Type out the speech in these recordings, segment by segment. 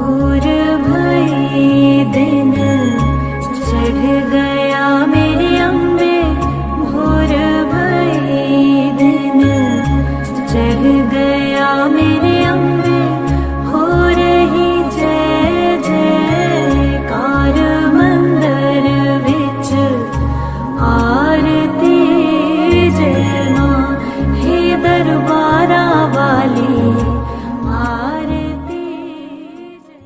भोर भई दिन चढ़ गया मेरे अम्बे, भोर भई दिन चढ़ गया मेरे अम्बे, हो रही जय जयकार मंदिर विच आरती जय मां, हे दरबारा वाली आरती जय।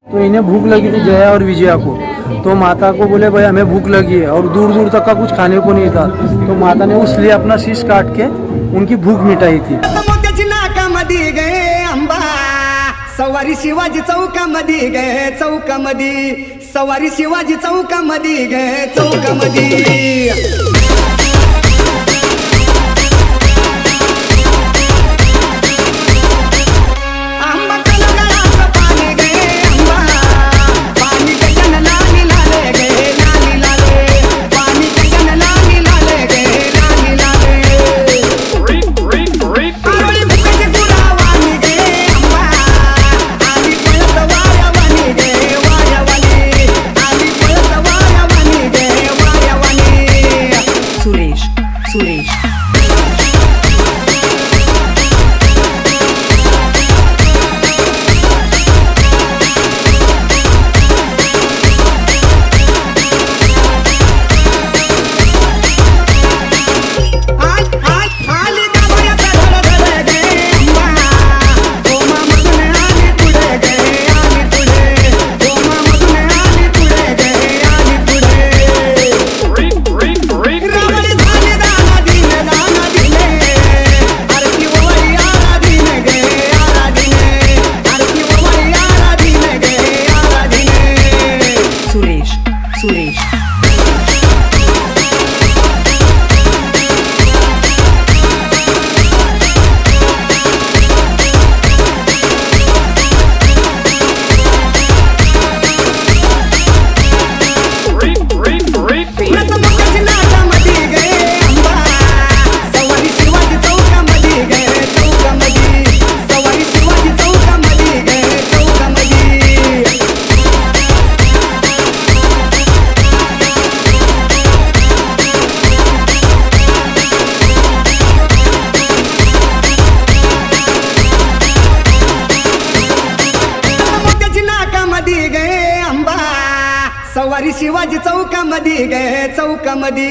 तो इन्हें भूख लगी थी जया और विजया को, तो माता को बोले भाई हमें भूख लगी है और दूर दूर तक का कुछ खाने को नहीं था, तो माता ने उसलिए अपना शीश काट के उनकी भूख मिटाई थी। नाकामध्ये गए अंबा, सवारी शिवाजी चौकामध्ये गए चौकामध्ये, सवारी शिवाजी चौकामध्ये गए चौकामध्ये। सुरेश सवारी शिवाजी चौकामध्ये गए चौकामध्ये,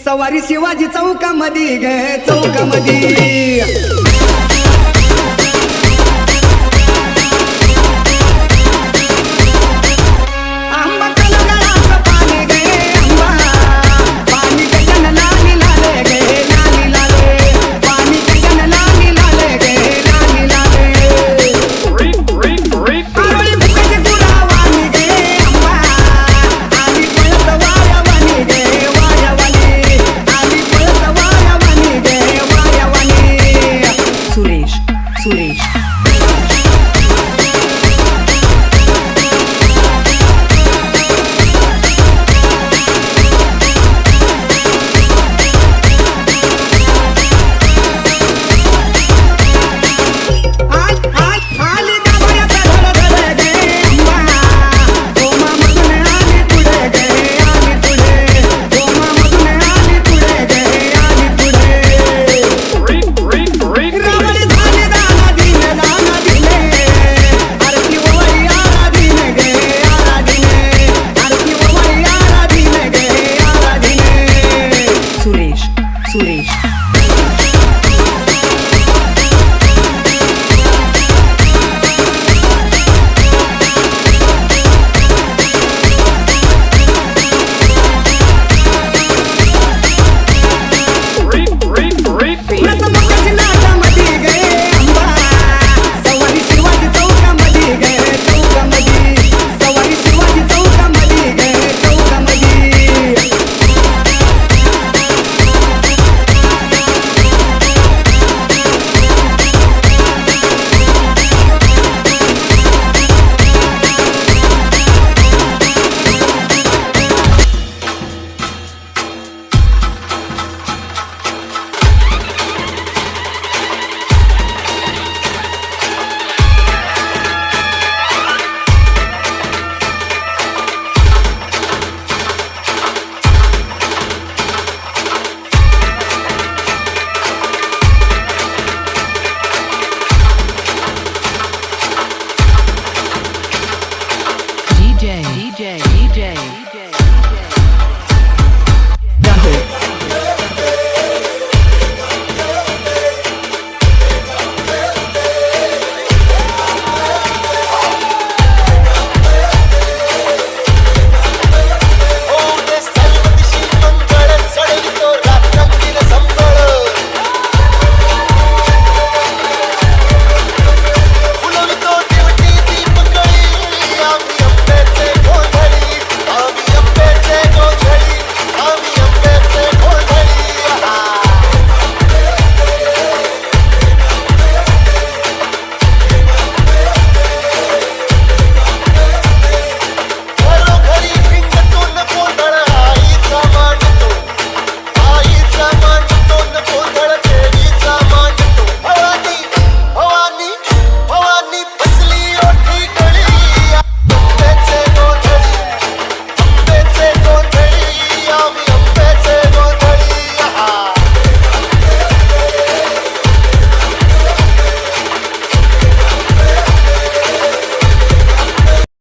सवारी शिवाजी चौकामध्ये गए चौकामध्ये।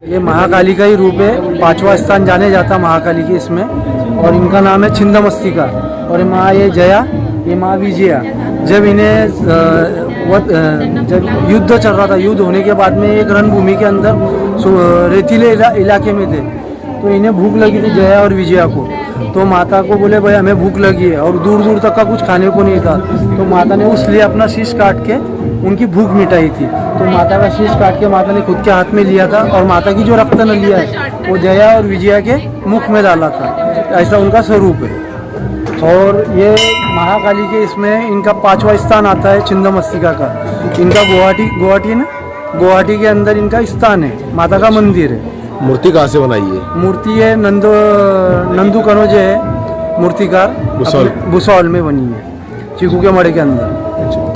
ये महाकाली का ही रूप है, 5वां स्थान जाने जाता महाकाली के इसमें। और इनका नाम है छिंदमस्तिका। और ये माँ ये जया, ये माँ विजया। जब इन्हें जब युद्ध चल रहा था, युद्ध होने के बाद में एक रणभूमि के अंदर रेतीले इलाके में थे, तो इन्हें भूख लगी थी जया और विजया को। तो माता को बोले भाई हमें भूख लगी है, और दूर दूर तक का कुछ खाने को नहीं था। तो माता ने उसलिए अपना शीश काट के उनकी भूख मिटाई थी। तो माता का शीश काट के माता ने खुद के हाथ में लिया था, और माता की जो रक्त नलिया है वो जया और विजया के मुख में डाला था। ऐसा उनका स्वरूप है। और ये महाकाली के इसमें इनका 5वां स्थान आता है छिंदमस्तिका का। इनका गुवाहाटी के अंदर इनका स्थान है, माता का मंदिर है। मूर्ति कहाँ से बनाई है? मूर्ति है नंदू कनोजे है मूर्तिकार, भुसौल में बनी है, चीकू के मड़े के अंदर।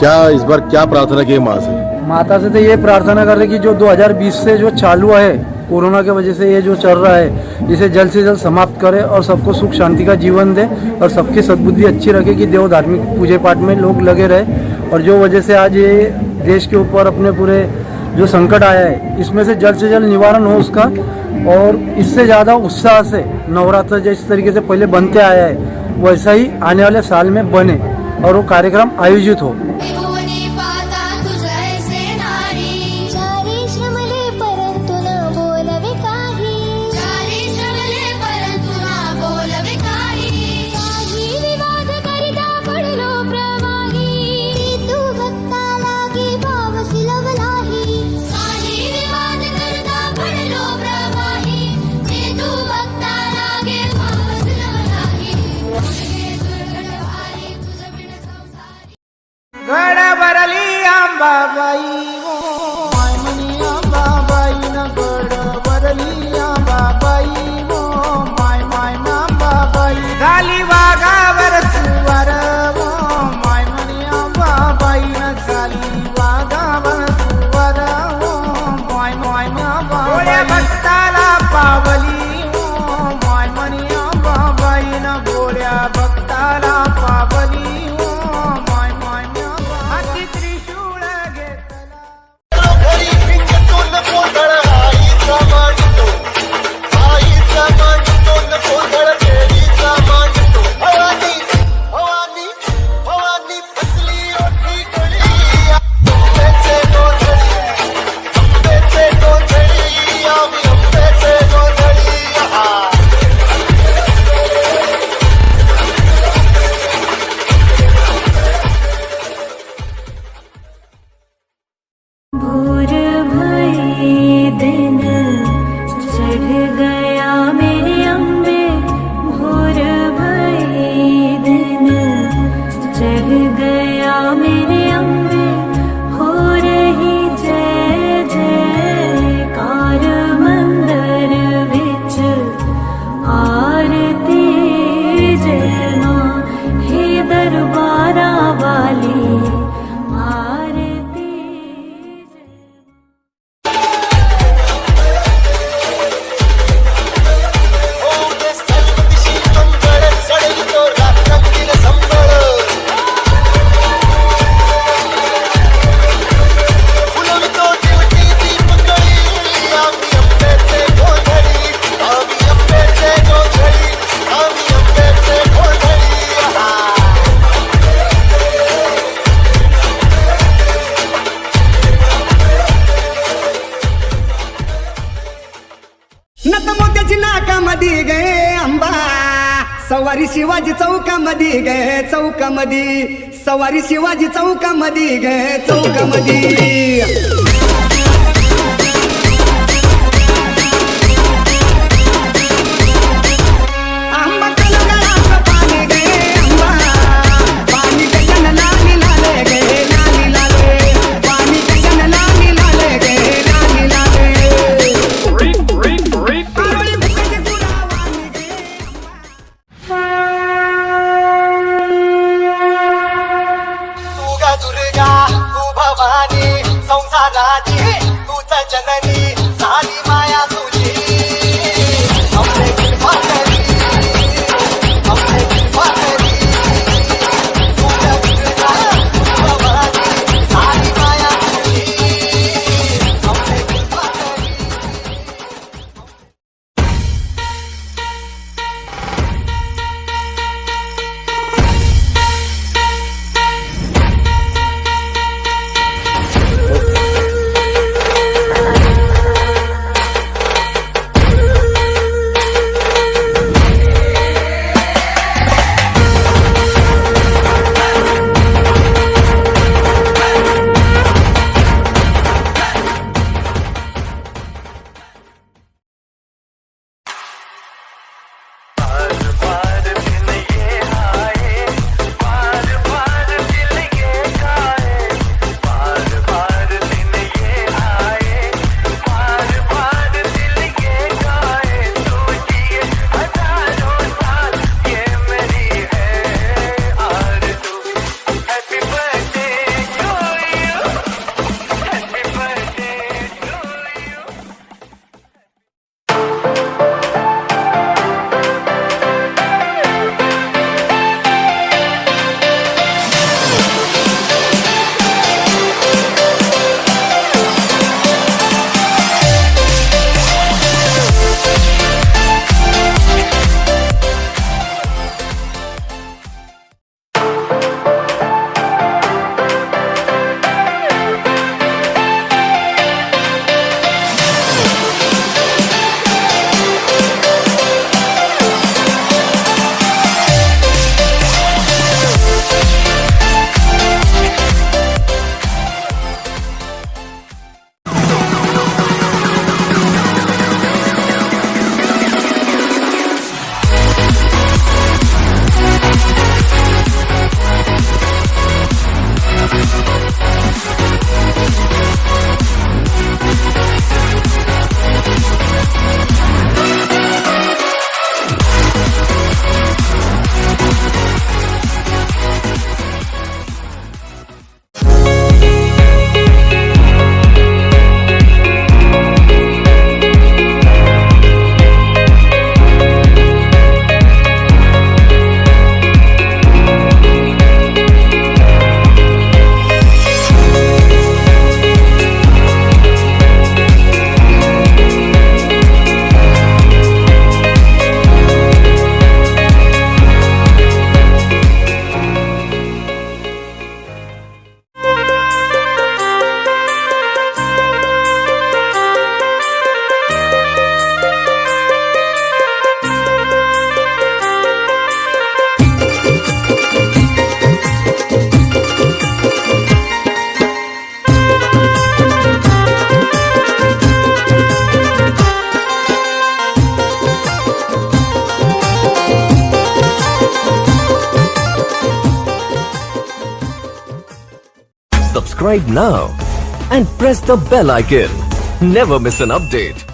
क्या इस बार क्या प्रार्थना की माँ से? माता से तो ये प्रार्थना कर रहे कि जो 2020 से जो चालू है कोरोना के वजह से ये जो चल रहा है, इसे जल्द से जल्द समाप्त करे और सबको सुख शांति का जीवन दे, और सबकी सद्बुद्धि अच्छी रखे कि देव धार्मिक पूजे पाठ में लोग लगे रहे। और जो वजह से आज ये देश के ऊपर अपने पूरे जो संकट आया है, इसमें से जल्द निवारण हो उसका। और इससे ज़्यादा उत्साह से नवरात्र जिस तरीके से पहले बनते आया है, वैसा ही आने वाले साल में बने और वो कार्यक्रम आयोजित हो। गड भरली आंबाबाई ओ माय मनी आंबाबाई न गड भरली आंबाबाई ओ माय आंबाबाई झाली वाघावर सुवार ओ माय मनी आंबाबाई न झाली वाघावर सुवार ओ माय आंबाबाई भक्ताला पावली ओ माय मनी आंबाबाई न गोड्या भक्ताला पावली भोर भई दिन चढ़ गया मेरे अम्बे, भोर भई दिन चढ़ गया मेरे अम्बे, हो रही जय जयकार मंदिर विच आरती जय मां, हे दरबारा वाली नतमोत्याची नाकामध्ये गे अंबा, सवारी शिवाजी चौकामध्ये गे चौकामध्ये, सवारी शिवाजी चौकामध्ये गे चौकामध्ये। दुर्गा तू भवानी संसारा subscribe now and press the bell icon. Never miss an update.